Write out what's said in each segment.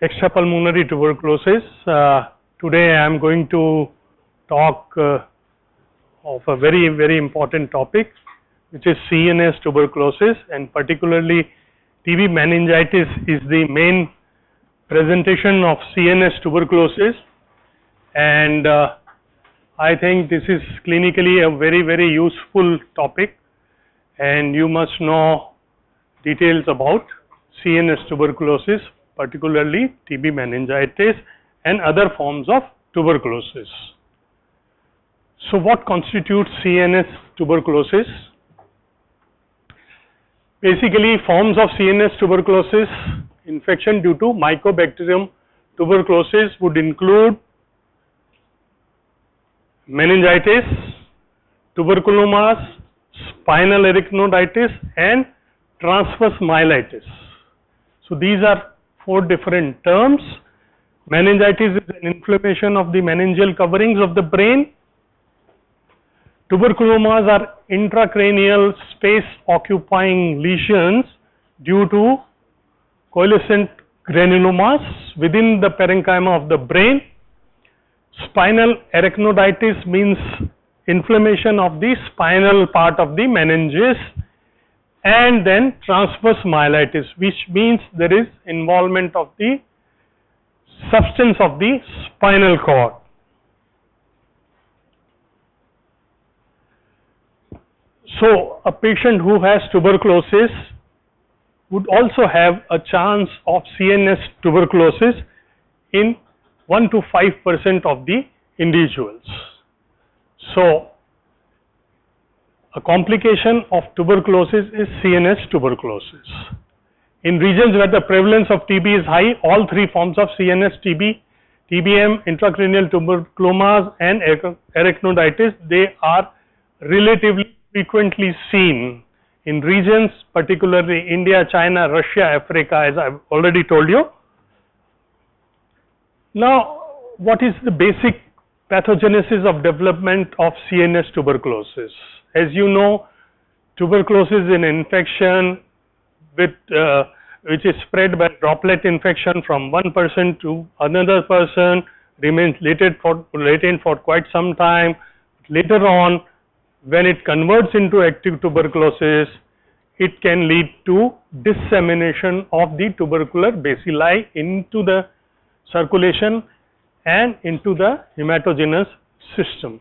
extrapulmonary tuberculosis. Today I am going to talk of a very important topic, which is CNS tuberculosis, and particularly TB meningitis is the main presentation of CNS tuberculosis, and I think this is clinically a very useful topic, and you must know details about CNS tuberculosis, particularly TB meningitis and other forms of tuberculosis. So what constitutes CNS tuberculosis? Basically, forms of CNS tuberculosis infection due to Mycobacterium tuberculosis would include meningitis, tuberculomas, spinal erythematosus and transverse myelitis. So these are four different terms. Meningitis is an inflammation of the meningeal coverings of the brain. Tuberculomas are intracranial space occupying lesions due to coalescent granulomas within the parenchyma of the brain. Spinal erythematosus means inflammation of the spinal part of the meninges, and then transverse myelitis, which means there is involvement of the substance of the spinal cord. So a patient who has tuberculosis would also have a chance of CNS tuberculosis in 1 to 5% of the individuals. So a complication of tuberculosis is CNS tuberculosis. In regions where the prevalence of TB is high, all three forms of CNS TB, TBM, intracranial tuberculomas and erythematosus, they are relatively frequently seen in regions, particularly India, China, Russia, Africa, as I have already told you. Now, what is the basic pathogenesis of development of CNS tuberculosis? As you know, tuberculosis is an infection with, which is spread by droplet infection from one person to another person, remains latent for quite some time. Later on, when it converts into active tuberculosis, it can lead to dissemination of the tubercular bacilli into the circulation and into the hematogenous system.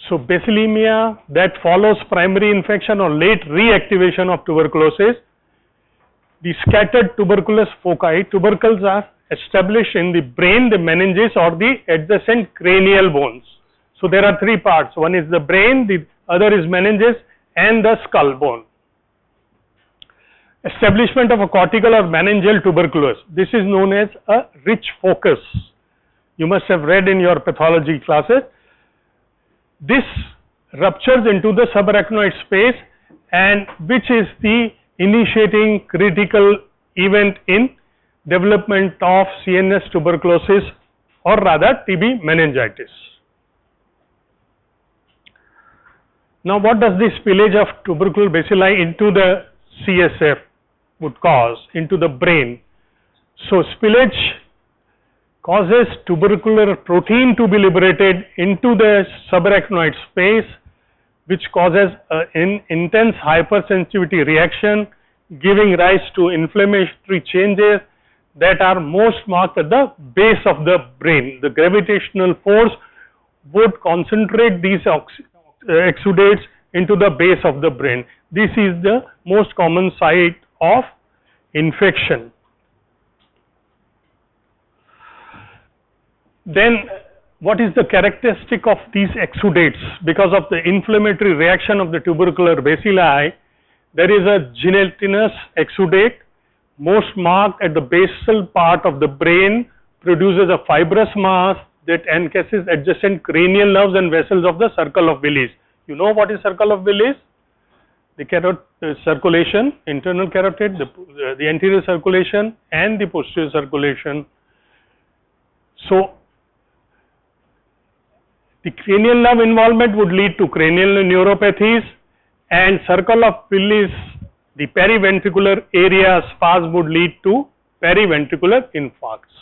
So basilemia that follows primary infection or late reactivation of tuberculosis, the scattered tuberculous foci, tubercles are established in the brain, the meninges or the adjacent cranial bones. So there are three parts, one is the brain, the other is meninges and the skull bone. Establishment of a cortical or meningeal tuberculosis, this is known as a rich focus. You must have read in your pathology classes. This ruptures into the subarachnoid space, and which is the initiating critical event in development of CNS tuberculosis, or rather TB meningitis. Now what does the spillage of tubercular bacilli into the CSF would cause, into the brain? So spillage causes tubercular protein to be liberated into the subarachnoid space, which causes an intense hypersensitivity reaction, giving rise to inflammatory changes that are most marked at the base of the brain. The gravitational force would concentrate these exudates into the base of the brain. This is the most common site of infection. Then what is the characteristic of these exudates? Because of the inflammatory reaction of the tubercular bacilli, there is a gelatinous exudate, most marked at the basal part of the brain, produces a fibrous mass that encases adjacent cranial nerves and vessels of the circle of Willis. You know what is circle of Willis? The circulation, internal carotid, the anterior circulation and the posterior circulation. So the cranial nerve involvement would lead to cranial neuropathies, and circle of Willis, the periventricular area spas would lead to periventricular infarcts.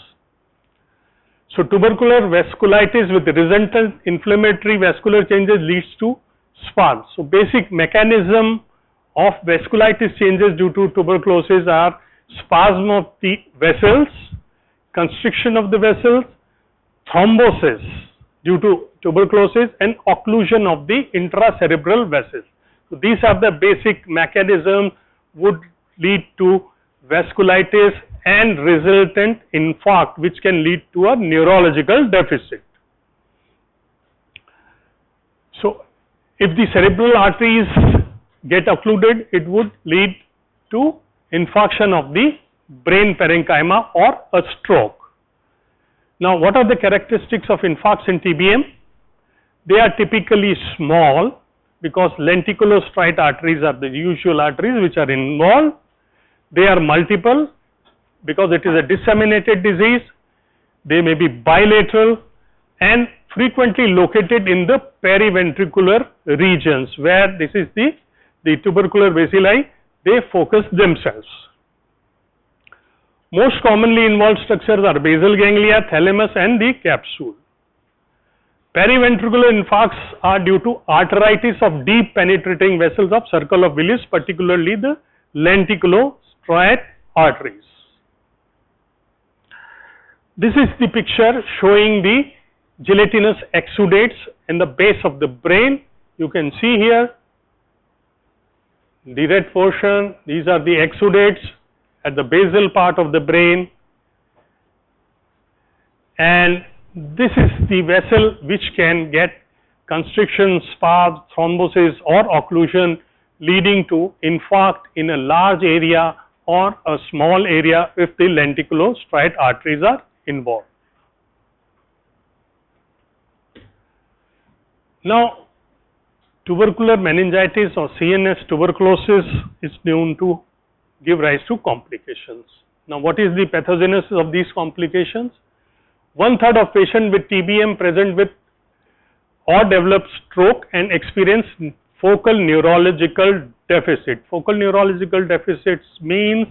So tubercular vasculitis with resultant inflammatory vascular changes leads to spasms. So basic mechanism of vasculitis changes due to tuberculosis are spasm of the vessels, constriction of the vessels, thrombosis due to tuberculosis, and occlusion of the intracerebral vessels. So these are the basic mechanisms would lead to vasculitis and resultant infarct, which can lead to a neurological deficit. So if the cerebral arteries get occluded, it would lead to infarction of the brain parenchyma or a stroke. Now, what are the characteristics of infarcts in TBM? They are typically small because lenticulostriate arteries are the usual arteries which are involved. They are multiple because it is a disseminated disease. They may be bilateral and frequently located in the periventricular regions, where this is the tubercular bacilli, they focus themselves. Most commonly involved structures are basal ganglia, thalamus and the capsule. Periventricular infarcts are due to arteritis of deep penetrating vessels of circle of Willis, particularly the lenticulostriate arteries. This is the picture showing the gelatinous exudates in the base of the brain. You can see here the red portion, these are the exudates at the basal part of the brain, and this is the vessel which can get constriction, spasm, thrombosis or occlusion, leading to infarct in a large area or a small area if the lenticulostriate arteries are involved. Now, tubercular meningitis or CNS tuberculosis is known to give rise to complications. Now, what is the pathogenesis of these complications? 1/3 of patients with TBM present with or develop stroke and experience focal neurological deficit. Focal neurological deficits means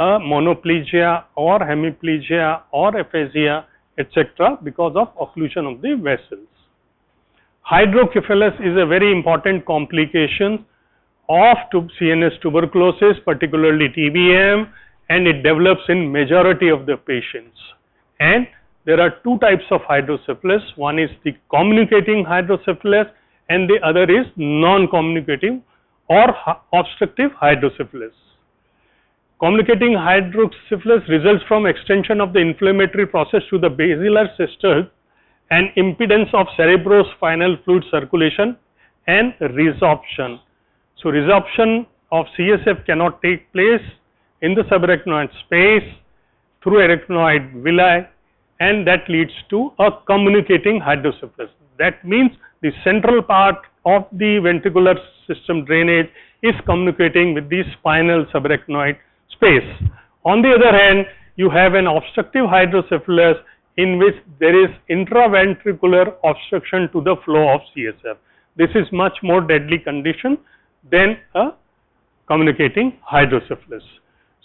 monoplegia or hemiplegia or aphasia, etc., because of occlusion of the vessels. Hydrocephalus is a very important complication of CNS tuberculosis, particularly TBM, and it develops in majority of the patients. And there are two types of hydrocephalus. One is the communicating hydrocephalus and the other is non-communicating or obstructive hydrocephalus. Communicating hydrocephalus results from extension of the inflammatory process to the basilar cisterns and impedance of cerebrospinal fluid circulation and resorption. So, resorption of CSF cannot take place in the subarachnoid space through arachnoid villi, and that leads to a communicating hydrocephalus. That means the central part of the ventricular system drainage is communicating with the spinal subarachnoid space. On the other hand, you have an obstructive hydrocephalus in which there is intraventricular obstruction to the flow of CSF. This is much more deadly condition than a communicating hydrocephalus.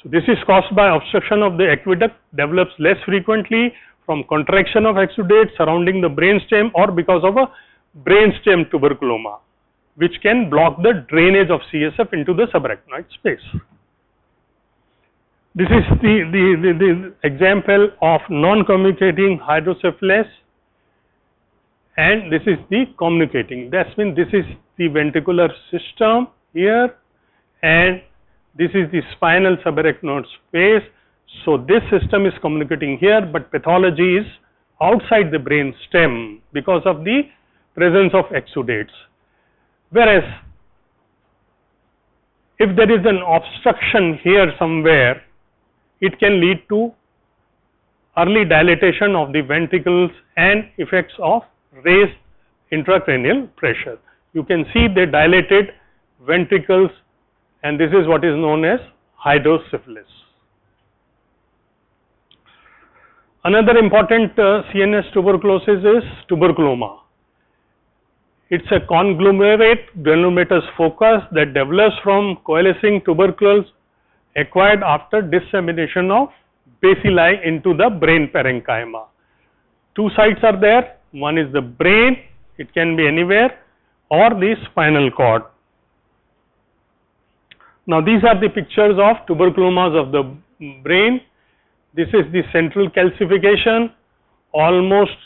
So, this is caused by obstruction of the aqueduct, develops less frequently from contraction of exudates surrounding the brainstem or because of a brainstem tuberculoma, which can block the drainage of CSF into the subarachnoid space. This is the example of non-communicating hydrocephalus, and this is the communicating. That means this is the ventricular system here, and this is the spinal subarachnoid space. So, this system is communicating here, but pathology is outside the brain stem because of the presence of exudates. Whereas, if there is an obstruction here somewhere, it can lead to early dilatation of the ventricles and effects of raised intracranial pressure. You can see the dilated ventricles, and this is what is known as hydrocephalus. Another important CNS tuberculosis is tuberculoma. It is a conglomerate granulomatous focus that develops from coalescing tubercles acquired after dissemination of bacilli into the brain parenchyma. Two sites are there. One is the brain, it can be anywhere, or the spinal cord. Now these are the pictures of tuberculomas of the brain. This is the central calcification, almost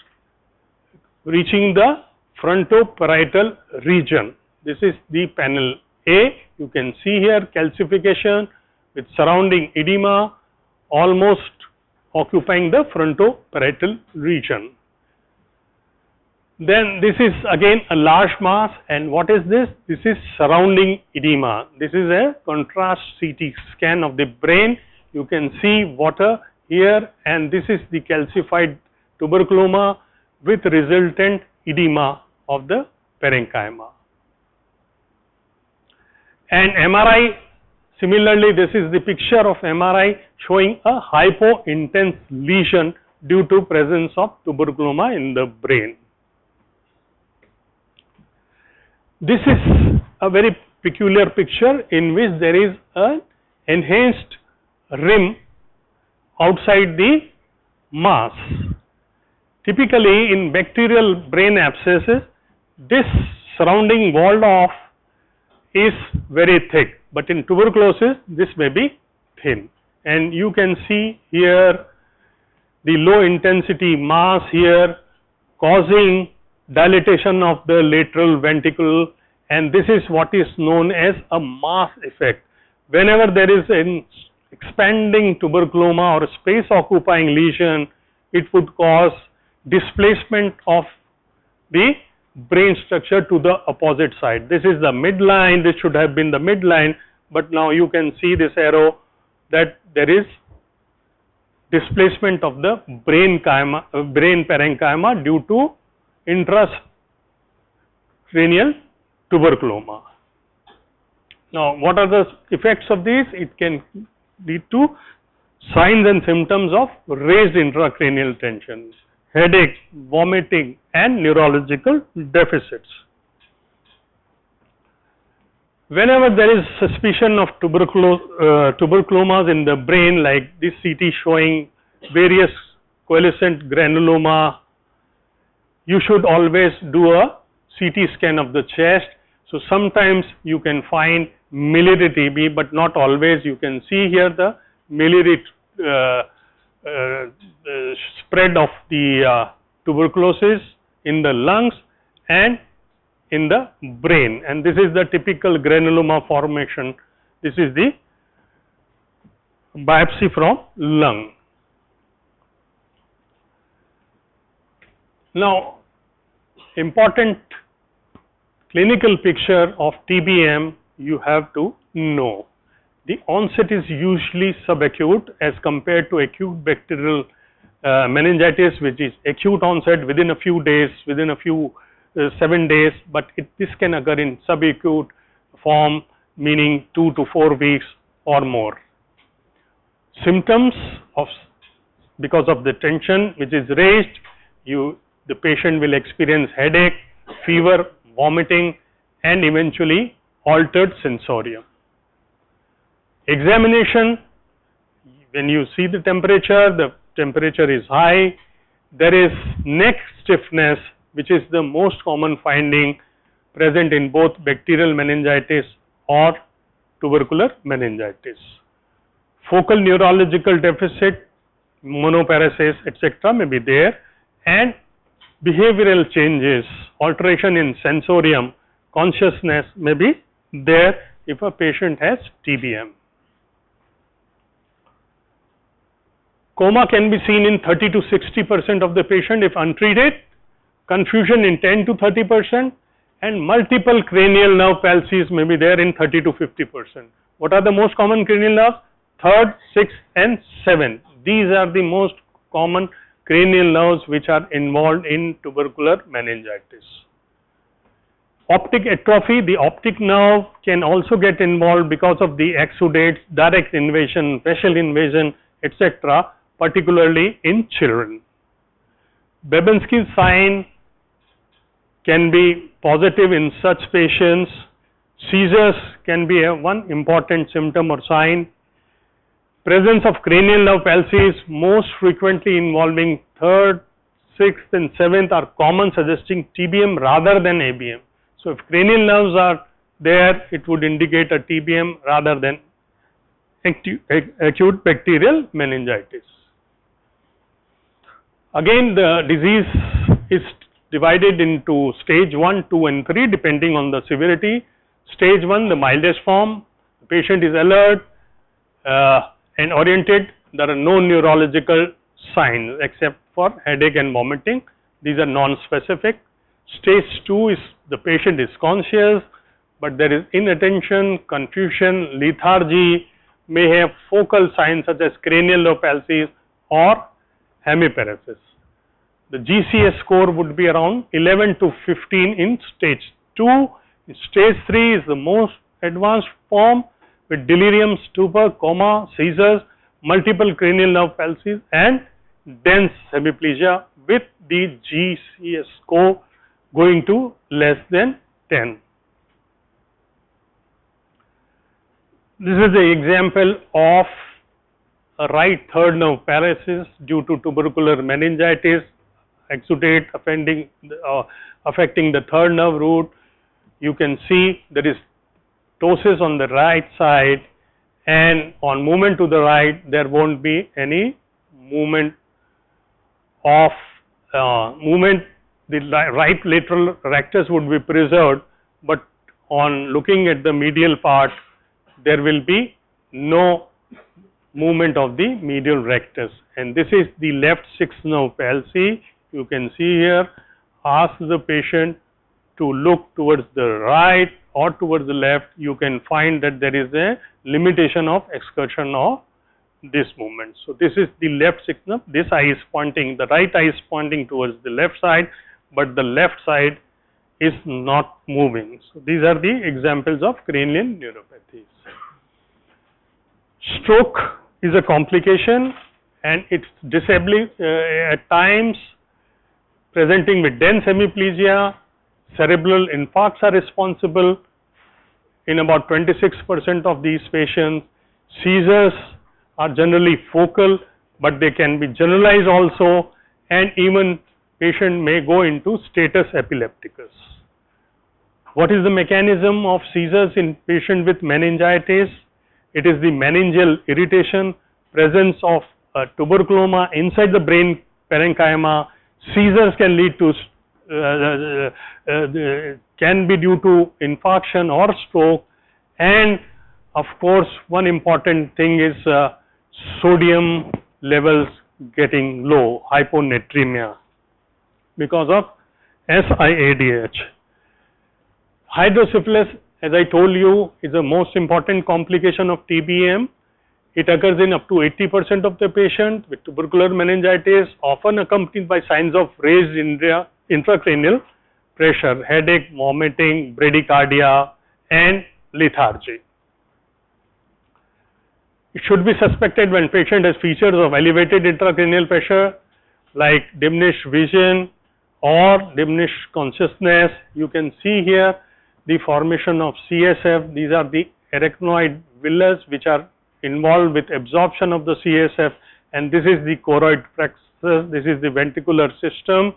reaching the frontoparietal region. This is the panel A. You can see here calcification with surrounding edema almost occupying the frontoparietal region. Then this is again a large mass, and what is this? This is surrounding edema. This is a contrast CT scan of the brain. You can see water here, and this is the calcified tuberculoma with resultant edema of the parenchyma. And MRI, similarly, this is the picture of MRI showing a hypointense lesion due to presence of tuberculoma in the brain. This is a very peculiar picture in which there is an enhanced rim outside the mass. Typically in bacterial brain abscesses, this surrounding walled off is very thick, but in tuberculosis this may be thin, and you can see here the low intensity mass here causing dilatation of the lateral ventricle, and this is what is known as a mass effect. Whenever there is an expanding tuberculoma or space occupying lesion, it would cause displacement of the brain structure to the opposite side. This is the midline. This should have been the midline, but now you can see this arrow that there is displacement of the brain parenchyma due to intracranial tuberculoma. Now, what are the effects of these? It can lead to signs and symptoms of raised intracranial tension, headache, vomiting, and neurological deficits. Whenever there is suspicion of tuberculomas in the brain, like this CT showing various coalescent granuloma, you should always do a CT scan of the chest. So sometimes you can find miliary TB, but not always. You can see here the miliary spread of the tuberculosis in the lungs and in the brain, and this is the typical granuloma formation. This is the biopsy from lung. Now, important clinical picture of TBM you have to know. The onset is usually subacute as compared to acute bacterial meningitis, which is acute onset within a few days, within a few 7 days, but this can occur in subacute form, meaning 2 to 4 weeks or more. Symptoms of, because of the tension which is raised, the patient will experience headache, fever, vomiting, and eventually altered sensorium. Examination, when you see the temperature is high, there is neck stiffness, which is the most common finding present in both bacterial meningitis or tubercular meningitis. Focal neurological deficit, monoparesis, etc. may be there, and behavioral changes, alteration in sensorium, consciousness may be there if a patient has TBM. Coma can be seen in 30 to 60% of the patient if untreated, confusion in 10 to 30%, and multiple cranial nerve palsies may be there in 30 to 50%. What are the most common cranial nerves? 3rd, 6th, and 7th. These are the most common cranial nerves which are involved in tubercular meningitis. Optic atrophy, the optic nerve can also get involved because of the exudates, direct invasion, facial invasion, etc., particularly in children. Babinski's sign can be positive in such patients. Seizures can be one important symptom or sign. Presence of cranial nerve palsies most frequently involving 3rd, 6th and 7th are common, suggesting TBM rather than ABM. So, if cranial nerves are there, it would indicate a TBM rather than acute bacterial meningitis. Again, the disease is divided into stage 1, 2 and 3 depending on the severity. Stage 1, the mildest form, the patient is alert and oriented. There are no neurological signs except for headache and vomiting. These are non-specific. Stage 2 is the patient is conscious, but there is inattention, confusion, lethargy, may have focal signs such as cranial nerve palsies or hemiparesis. The GCS score would be around 11 to 15 in stage 2. Stage 3 is the most advanced form with delirium, stupor, coma, seizures, multiple cranial nerve palsies and dense hemiplegia with the GCS score going to less than 10. This is the example of a right third nerve paralysis due to tubercular meningitis, exudate affecting the third nerve root. You can see there is ptosis on the right side, and on movement to the right there won't be any movement of the right lateral rectus would be preserved, but on looking at the medial part there will be no movement of the medial rectus, and this is the left sixth nerve palsy. You can see here, ask the patient to look towards the right or towards the left. You can find that there is a limitation of excursion of this movement. So, this is the left sixth nerve. This eye is pointing, the right eye is pointing towards the left side, but the left side is not moving. So, these are the examples of cranial neuropathies. Stroke is a complication and it's disabling at times, presenting with dense hemiplegia. Cerebral infarcts are responsible in about 26% of these patients. Seizures are generally focal, but they can be generalized also, and even patient may go into status epilepticus. What is the mechanism of seizures in patient with meningitis? It is the meningeal irritation, presence of tuberculoma inside the brain parenchyma. Seizures can lead to can be due to infarction or stroke, and of course one important thing is sodium levels getting low, hyponatremia because of SIADH. Hydrocephalus, as I told you, is the most important complication of TBM. It occurs in up to 80% of the patient with tubercular meningitis, often accompanied by signs of raised intracranial pressure, headache, vomiting, bradycardia and lethargy. It should be suspected when patient has features of elevated intracranial pressure like diminished vision or diminished consciousness. You can see here the formation of CSF. These are the arachnoid villas which are involved with absorption of the CSF, and this is the choroid plexus, this is the ventricular system,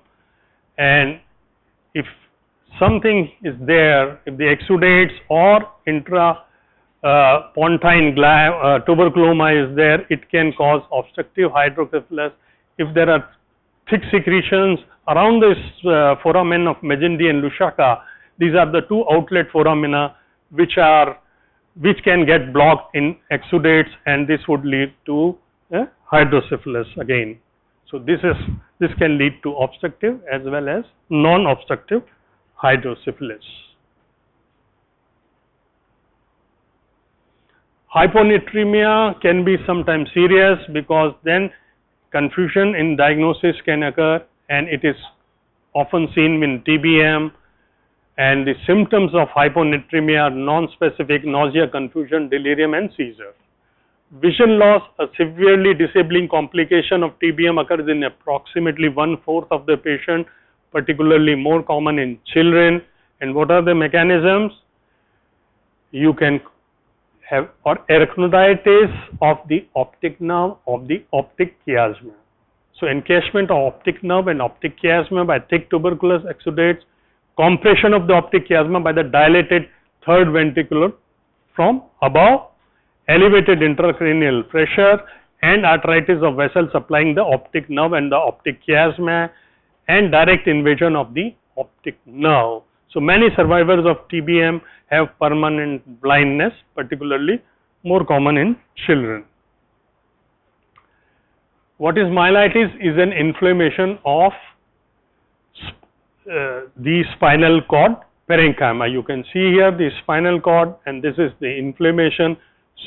and if something is there, if the exudates or intrapontine tuberculoma is there, it can cause obstructive hydrocephalus. If there are thick secretions around this foramen of Magendie and Lusaka, these are the two outlet foramina which can get blocked in exudates, and this would lead to hydrocephalus again. So, this can lead to obstructive as well as non-obstructive hydrocephalus. Hyponatremia can be sometimes serious because then confusion in diagnosis can occur, and it is often seen in TBM, and the symptoms of hyponatremia are non-specific: nausea, confusion, delirium and seizure. Vision loss, a severely disabling complication of TBM, occurs in approximately 1/4 of the patient, particularly more common in children. And what are the mechanisms? You can have or arachnoiditis of the optic nerve of the optic chiasma. So encashment of optic nerve and optic chiasma by thick tuberculous exudates, compression of the optic chiasma by the dilated third ventricle from above, elevated intracranial pressure, and arteritis of vessels supplying the optic nerve and the optic chiasma, and direct invasion of the optic nerve. So many survivors of TBM have permanent blindness, particularly more common in children. What is myelitis? Is an inflammation of the spinal cord parenchyma. You can see here the spinal cord, and this is the inflammation.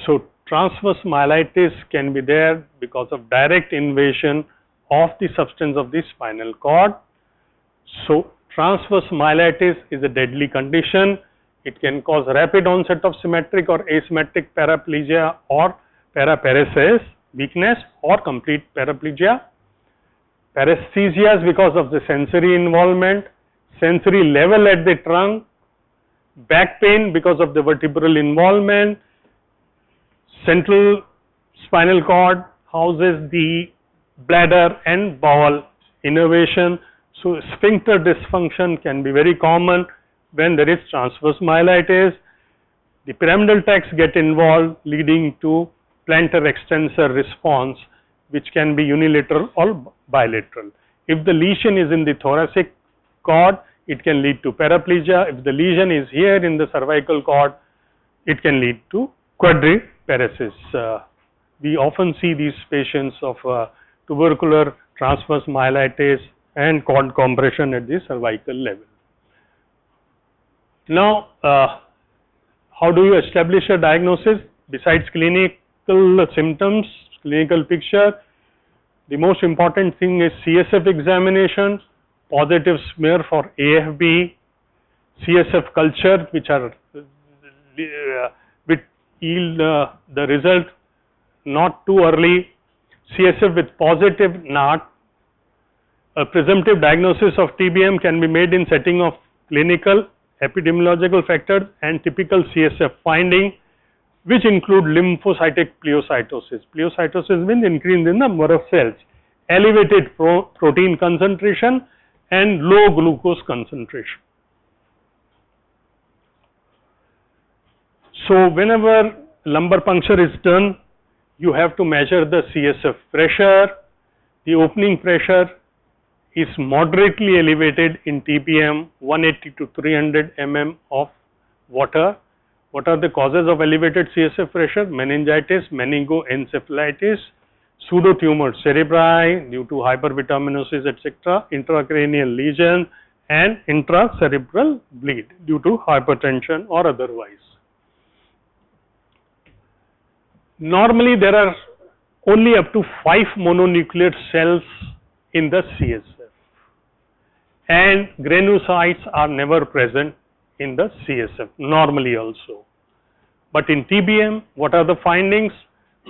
So transverse myelitis can be there because of direct invasion of the substance of the spinal cord. So transverse myelitis is a deadly condition. It can cause rapid onset of symmetric or asymmetric paraplegia or paraparesis, weakness, or complete paraplegia. Paresthesia is because of the sensory involvement, sensory level at the trunk, back pain because of the vertebral involvement. Central spinal cord houses the bladder and bowel innervation. So sphincter dysfunction can be very common when there is transverse myelitis. The pyramidal tracts get involved, leading to plantar extensor response, which can be unilateral or bilateral. If the lesion is in the thoracic cord, it can lead to paraplegia. If the lesion is here in the cervical cord, it can lead to quadriparesis. We often see these patients of tubercular transverse myelitis and cord compression at the cervical level. Now, how do you establish a diagnosis? Besides clinical symptoms, clinical picture, the most important thing is CSF examination, positive smear for AFB, CSF culture, which yield the result not too early, CSF with positive NAT. A presumptive diagnosis of TBM can be made in setting of clinical, epidemiological factors and typical CSF finding, which include lymphocytic pleocytosis. Pleocytosis means increase in the number of cells, elevated protein concentration, and low glucose concentration. So whenever lumbar puncture is done, you have to measure the CSF pressure. The opening pressure is moderately elevated in TBM, 180 to 300 mm of water. What are the causes of elevated CSF pressure? Meningitis, meningoencephalitis, pseudotumor cerebri due to hypervitaminosis, etc., intracranial lesion, and intracerebral bleed due to hypertension or otherwise. Normally, there are only up to 5 mononuclear cells in the CSF, and granulocytes are never present in the CSF, normally also. But in TBM, what are the findings?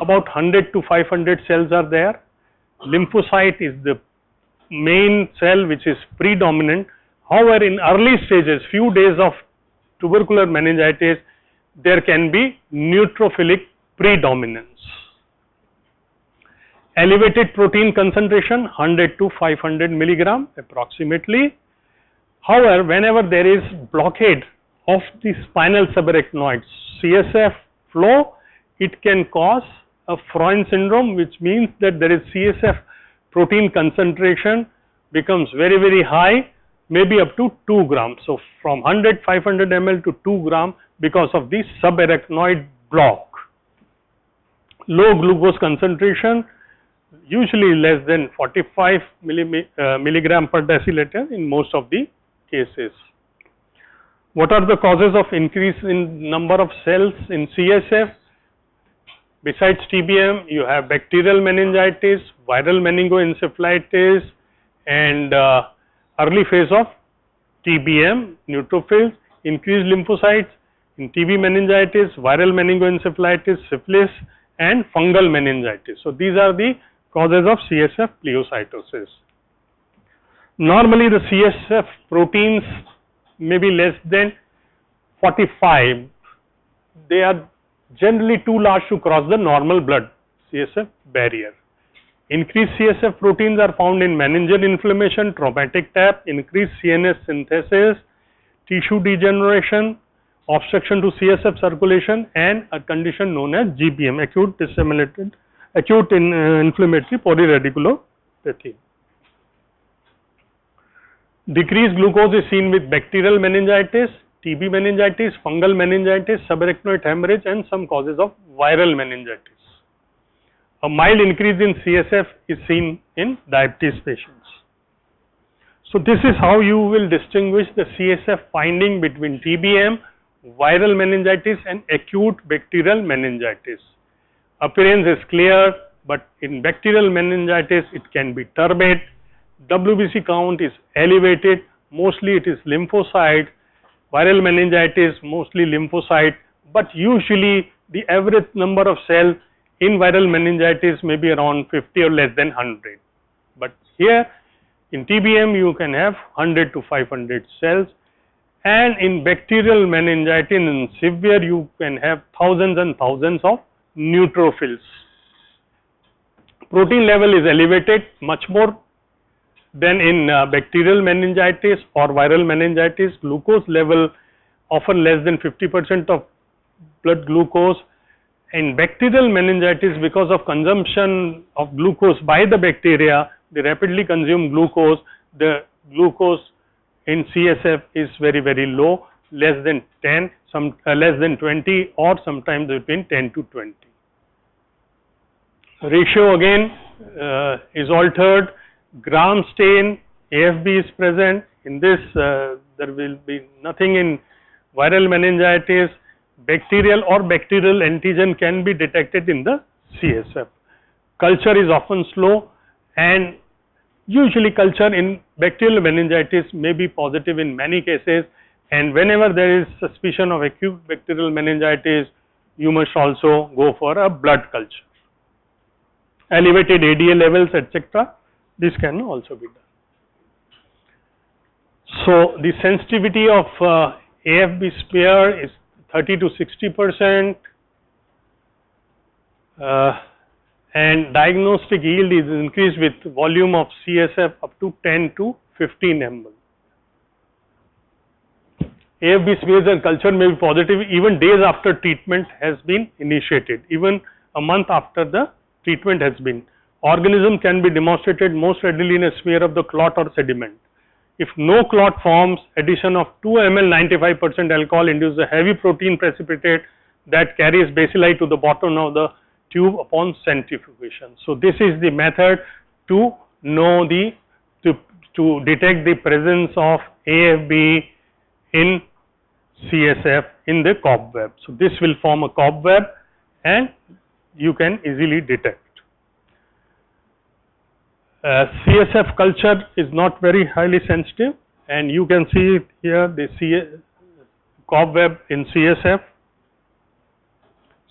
About 100 to 500 cells are there. Lymphocyte is the main cell which is predominant. However, in early stages, few days of tubercular meningitis, there can be neutrophilic predominance. Elevated protein concentration, 100 to 500 milligram approximately. However, whenever there is blockade of the spinal subarachnoid CSF flow, it can cause a Freund syndrome, which means that there is CSF protein concentration becomes very, very high, maybe up to 2 grams. So from 100, 500 ml to 2 gram because of the subarachnoid block. Low glucose concentration, usually less than 45 milligram per deciliter in most of the cases. What are the causes of increase in number of cells in CSF? Besides TBM, you have bacterial meningitis, viral meningoencephalitis, and early phase of TBM, neutrophils, increased lymphocytes, in TB meningitis, viral meningoencephalitis, syphilis, and fungal meningitis. So these are the causes of CSF pleocytosis. Normally the CSF proteins may be less than 45. They are generally too large to cross the normal blood CSF barrier. Increased CSF proteins are found in meningeal inflammation, traumatic tap, increased CNS synthesis, tissue degeneration, obstruction to CSF circulation, and a condition known as GBM, acute inflammatory polyradiculopathy. Decreased glucose is seen with bacterial meningitis, TB meningitis, fungal meningitis, subarachnoid hemorrhage, and some causes of viral meningitis. A mild increase in CSF is seen in diabetes patients. So this is how you will distinguish the CSF finding between TBM, viral meningitis, and acute bacterial meningitis. Appearance is clear, but in bacterial meningitis it can be turbid. WBC count is elevated, mostly it is lymphocyte. Viral meningitis mostly lymphocyte, but usually the average number of cells in viral meningitis may be around 50 or less than 100. But here in TBM you can have 100 to 500 cells, and in bacterial meningitis in severe you can have thousands and thousands of neutrophils. Protein level is elevated much more than in bacterial meningitis or viral meningitis. Glucose level often less than 50% of blood glucose. In bacterial meningitis, because of consumption of glucose by the bacteria, they rapidly consume glucose. The glucose in CSF is very, very low, less than 10, less than 20, or sometimes between 10 to 20. Ratio again is altered. Gram stain, AFB is present. In this, there will be nothing in viral meningitis. Bacterial or bacterial antigen can be detected in the CSF. Culture is often slow, and usually culture in bacterial meningitis may be positive in many cases, and whenever there is suspicion of acute bacterial meningitis, you must also go for a blood culture. Elevated ADA levels, etc., this can also be done. So the sensitivity of AFB smear is 30 to 60%, and diagnostic yield is increased with volume of CSF up to 10 to 15 ml. AFB smears and culture may be positive even days after treatment has been initiated, even a month after the treatment has been. Organism can be demonstrated most readily in a smear of the clot or sediment. If no clot forms, addition of 2 ml 95% alcohol induces a heavy protein precipitate that carries bacilli to the bottom of the tube upon centrifugation. So this is the method to know to detect the presence of AFB in CSF in the cobweb. So this will form a cobweb and you can easily detect. CSF culture is not very highly sensitive, and you can see here the cobweb in CSF.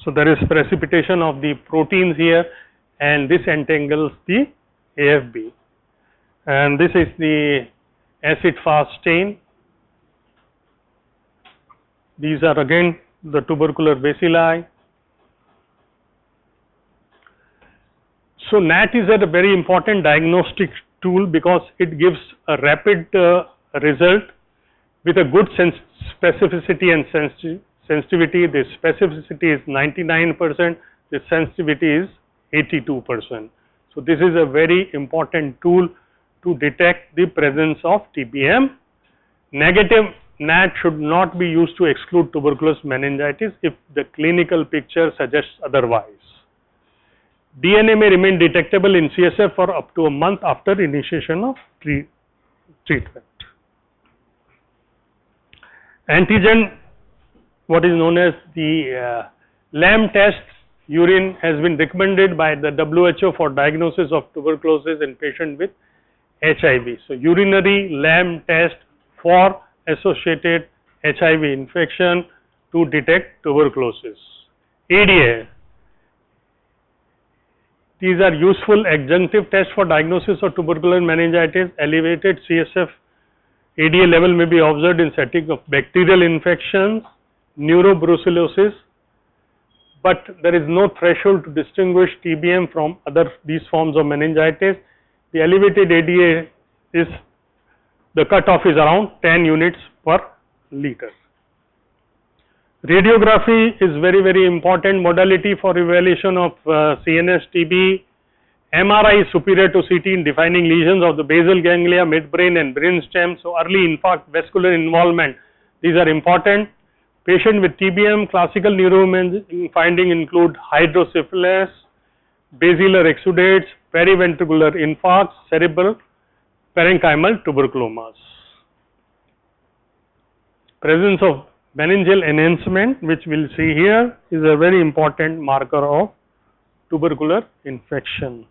So there is precipitation of the proteins here, and this entangles the AFB. And this is the acid fast stain. These are again the tubercular bacilli. So NAT is a very important diagnostic tool because it gives a rapid result with a good specificity and sensitivity. The specificity is 99%, the sensitivity is 82%. So this is a very important tool to detect the presence of TBM. Negative NAT should not be used to exclude tuberculous meningitis if the clinical picture suggests otherwise. DNA may remain detectable in CSF for up to a month after initiation of treatment. Antigen, what is known as the LAM test, urine has been recommended by the WHO for diagnosis of tuberculosis in patients with HIV. So urinary LAM test for associated HIV infection to detect tuberculosis. ADA. These are useful adjunctive tests for diagnosis of tubercular meningitis. Elevated CSF ADA level may be observed in setting of bacterial infections, neurobrucellosis. but there is no threshold to distinguish TBM from these forms of meningitis. The elevated ADA is, the cutoff is around 10 units per liter. Radiography is very important modality for evaluation of CNS TB. MRI is superior to CT in defining lesions of the basal ganglia, midbrain and brainstem. So early infarct, vascular involvement, these are important. Patient with TBM, classical neuroimaging finding include hydrocephalus, basilar exudates, periventricular infarcts, cerebral parenchymal tuberculomas. Presence of meningeal enhancement, which we will see here, is a very important marker of tubercular infection.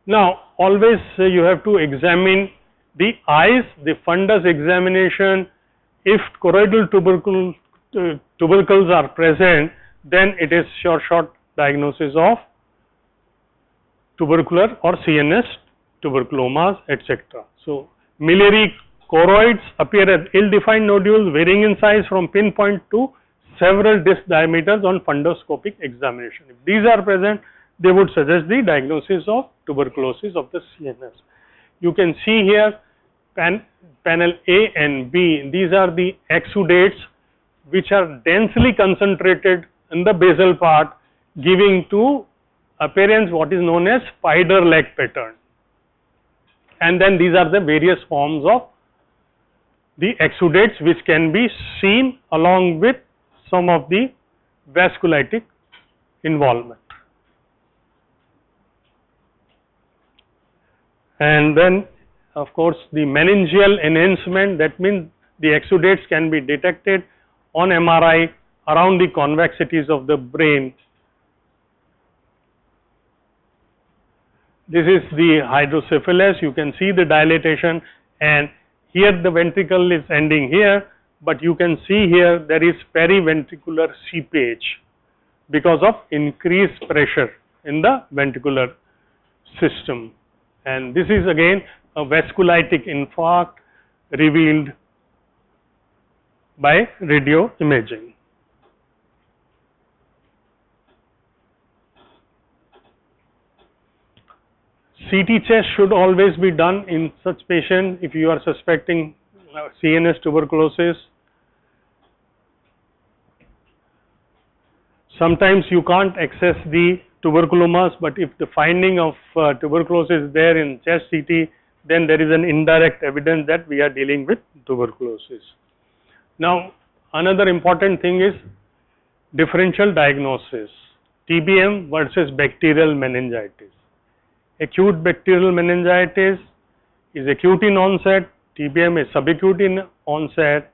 Now, always you have to examine the eyes, the fundus examination. If choroidal tubercles are present, then it is sure shot diagnosis of tubercular or CNS tuberculomas, etc. So, miliary choroids appear as ill-defined nodules varying in size from pinpoint to several disc diameters on fundoscopic examination. If these are present, they would suggest the diagnosis of tuberculosis of the CNS. You can see here panel A and B, these are the exudates which are densely concentrated in the basal part, giving to appearance what is known as spider leg pattern. And then these are the various forms of the exudates which can be seen along with some of the vasculitic involvement. And then of course the meningeal enhancement, that means the exudates can be detected on MRI around the convexities of the brain. This is the hydrocephalus, you can see the dilatation, and here the ventricle is ending here, but you can see here there is periventricular seepage because of increased pressure in the ventricular system. And this is again a vasculitic infarct revealed by radio imaging. CT chest should always be done in such patient if you are suspecting CNS tuberculosis. Sometimes you can't access the tuberculomas, but if the finding of tuberculosis is there in chest CT, then there is an indirect evidence that we are dealing with tuberculosis. Now, another important thing is differential diagnosis, TBM versus bacterial meningitis. Acute bacterial meningitis is acute in onset, TBM is subacute in onset,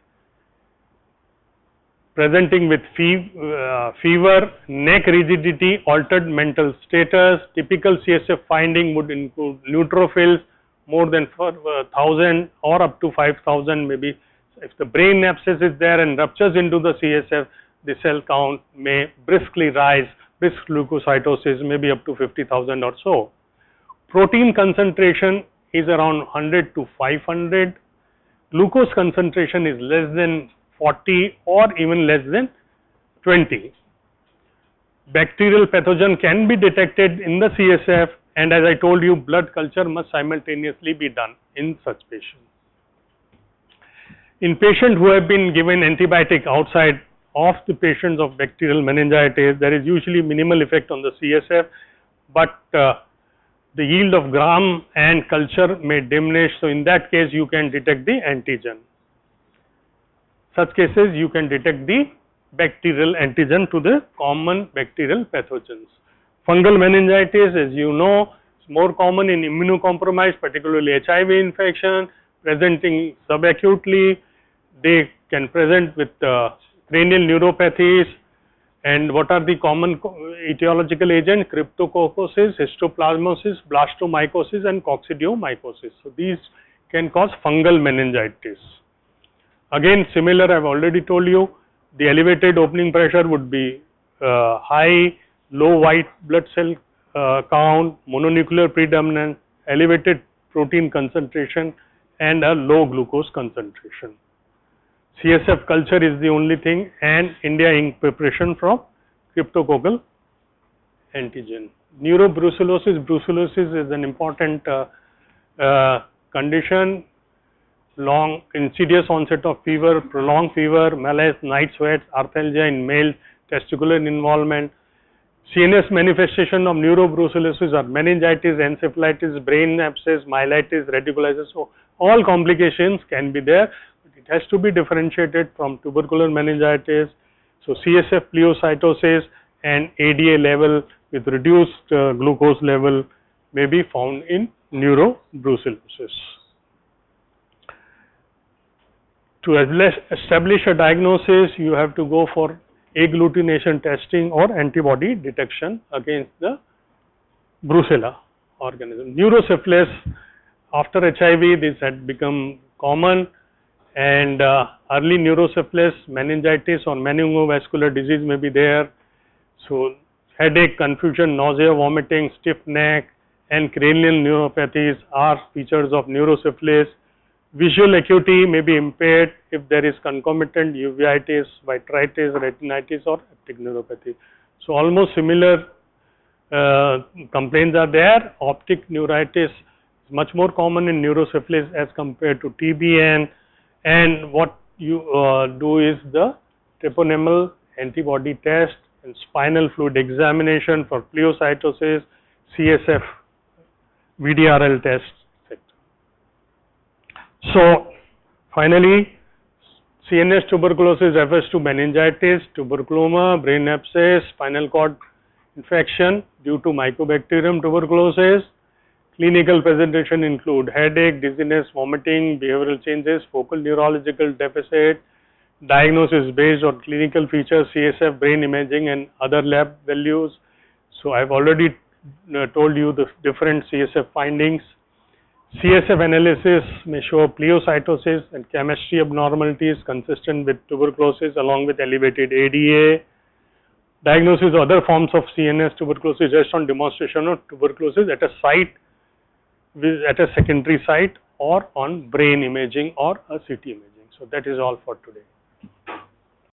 presenting with fever, neck rigidity, altered mental status. Typical CSF finding would include neutrophils more than 1,000 or up to 5,000 maybe. If the brain abscess is there and ruptures into the CSF, the cell count may briskly rise, brisk leukocytosis maybe up to 50,000 or so. Protein concentration is around 100 to 500. Glucose concentration is less than 40 or even less than 20. Bacterial pathogen can be detected in the CSF, and as I told you, blood culture must simultaneously be done in such patients. In patients who have been given antibiotic outside of the patients of bacterial meningitis, there is usually minimal effect on the CSF, but the yield of gram and culture may diminish. So in that case, you can detect the antigen. Such cases, you can detect the bacterial antigen to the common bacterial pathogens. Fungal meningitis, as you know, is more common in immunocompromised, particularly HIV infection, presenting subacutely. They can present with cranial neuropathies. And what are the common etiological agents? Cryptococcosis, histoplasmosis, blastomycosis and coccidiomycosis. So these can cause fungal meningitis. Again, similar, I have already told you, the elevated opening pressure would be high, low white blood cell count, mononuclear predominance, elevated protein concentration and a low glucose concentration. CSF culture is the only thing, and India ink preparation from cryptococcal antigen. Neurobrucellosis, brucellosis is an important condition, long insidious onset of fever, prolonged fever, malaise, night sweats, arthalgia in males, testicular involvement. CNS manifestation of neurobrucellosis are meningitis, encephalitis, brain abscess, myelitis, radiculitis. So all complications can be there, but it has to be differentiated from tubercular meningitis. So CSF pleocytosis and ADA level with reduced glucose level may be found in neurobrucellosis. To establish a diagnosis, you have to go for agglutination testing or antibody detection against the brucella organism. Neurosyphilis, after HIV, this had become common, and early neurosyphilis, meningitis or meningovascular disease may be there. So headache, confusion, nausea, vomiting, stiff neck and cranial neuropathies are features of neurosyphilis. Visual acuity may be impaired if there is concomitant uveitis, vitritis, retinitis or optic neuropathy. So almost similar complaints are there. Optic neuritis is much more common in neurosyphilis as compared to TBN, and what you do is the treponemal antibody test and spinal fluid examination for pleocytosis, CSF, VDRL test. So finally, CNS tuberculosis refers to meningitis, tuberculoma, brain abscess, spinal cord infection due to Mycobacterium tuberculosis. Clinical presentation include headache, dizziness, vomiting, behavioral changes, focal neurological deficit. Diagnosis based on clinical features, CSF, brain imaging and other lab values. So I have already told you the different CSF findings. CSF analysis may show pleocytosis and chemistry abnormalities consistent with tuberculosis along with elevated ADA. Diagnosis of other forms of CNS tuberculosis just on demonstration of tuberculosis at a site, at a secondary site or on brain imaging or a CT imaging. So that is all for today.